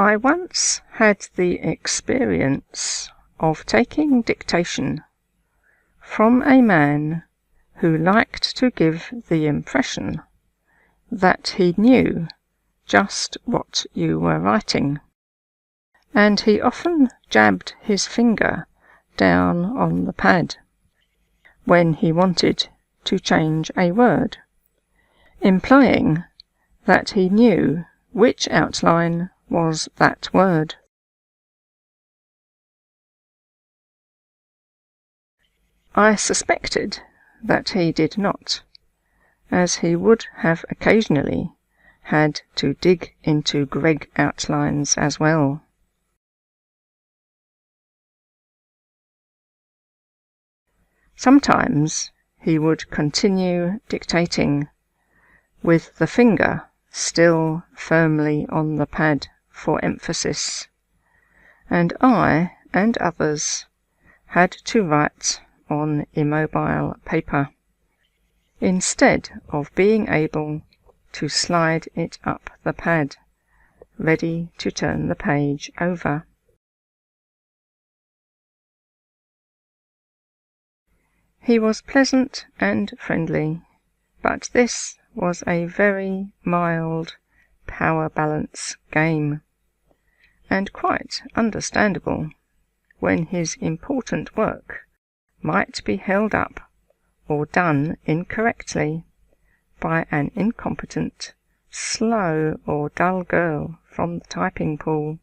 I once had the experience of taking dictation from a man who liked to give the impression that he knew just what you were writing, and he often jabbed his finger down on the pad when he wanted to change a word, implying that he knew which outline was that word. I suspected that he did not, as he would have occasionally had to dig into Greg outlines as well. Sometimes he would continue dictating with the finger still firmly on the pad for emphasis, and I and others had to write on immobile paper, instead of being able to slide it up the pad, ready to turn the page over. He was pleasant and friendly, but this was a very mild power balance game, and quite understandable when his important work might be held up or done incorrectly by an incompetent, slow or dull girl from the typing pool.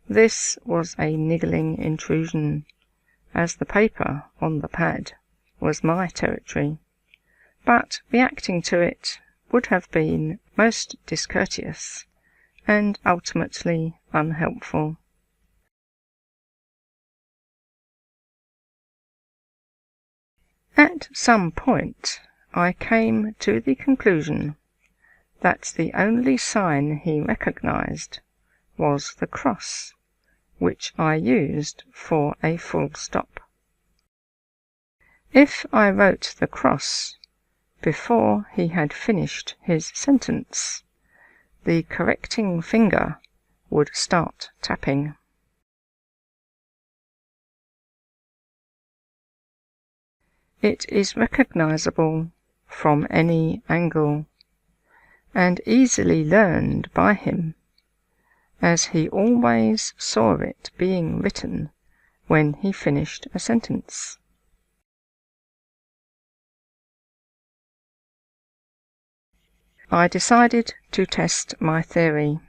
This was a niggling intrusion, as the paper on the pad was my territory, but reacting to it would have been most discourteous and ultimately unhelpful. At some point I came to the conclusion that the only sign he recognized was the cross, which I used for a full stop. If I wrote the cross before he had finished his sentence, the correcting finger would start tapping. It is recognizable from any angle, and easily learned by him, as he always saw it being written when he finished a sentence. I decided to test my theory.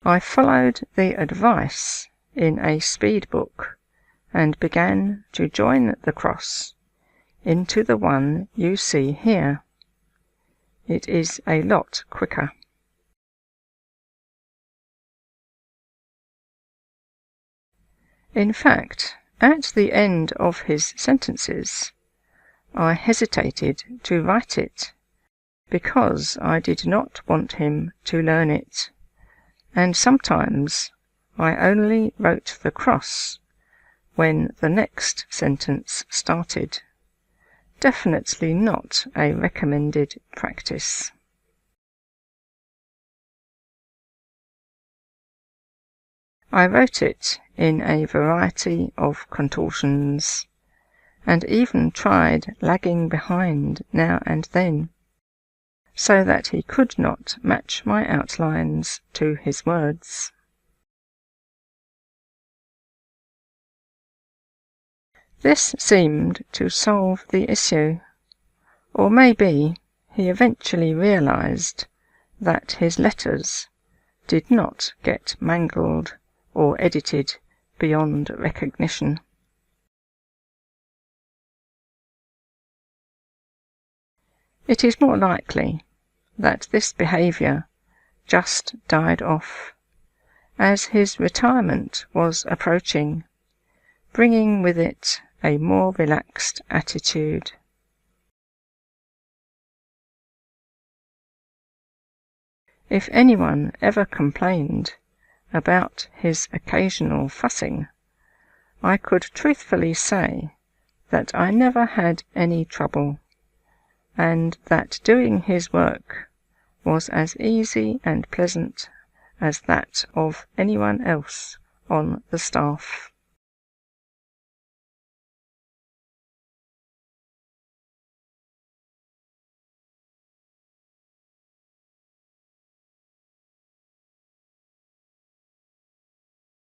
I followed the advice in a speed book and began to join the cross into the one you see here. It is a lot quicker. In fact, at the end of his sentences, I hesitated to write it because I did not want him to learn it, and sometimes I only wrote the cross when the next sentence started. Definitely not a recommended practice. I wrote it in a variety of contortions, and even tried lagging behind now and then, so that he could not match my outlines to his words. This seemed to solve the issue, or maybe he eventually realized that his letters did not get mangled or edited beyond recognition. It is more likely that this behaviour just died off, as his retirement was approaching, bringing with it a more relaxed attitude. If anyone ever complained about his occasional fussing, I could truthfully say that I never had any trouble, and that doing his work was as easy and pleasant as that of anyone else on the staff.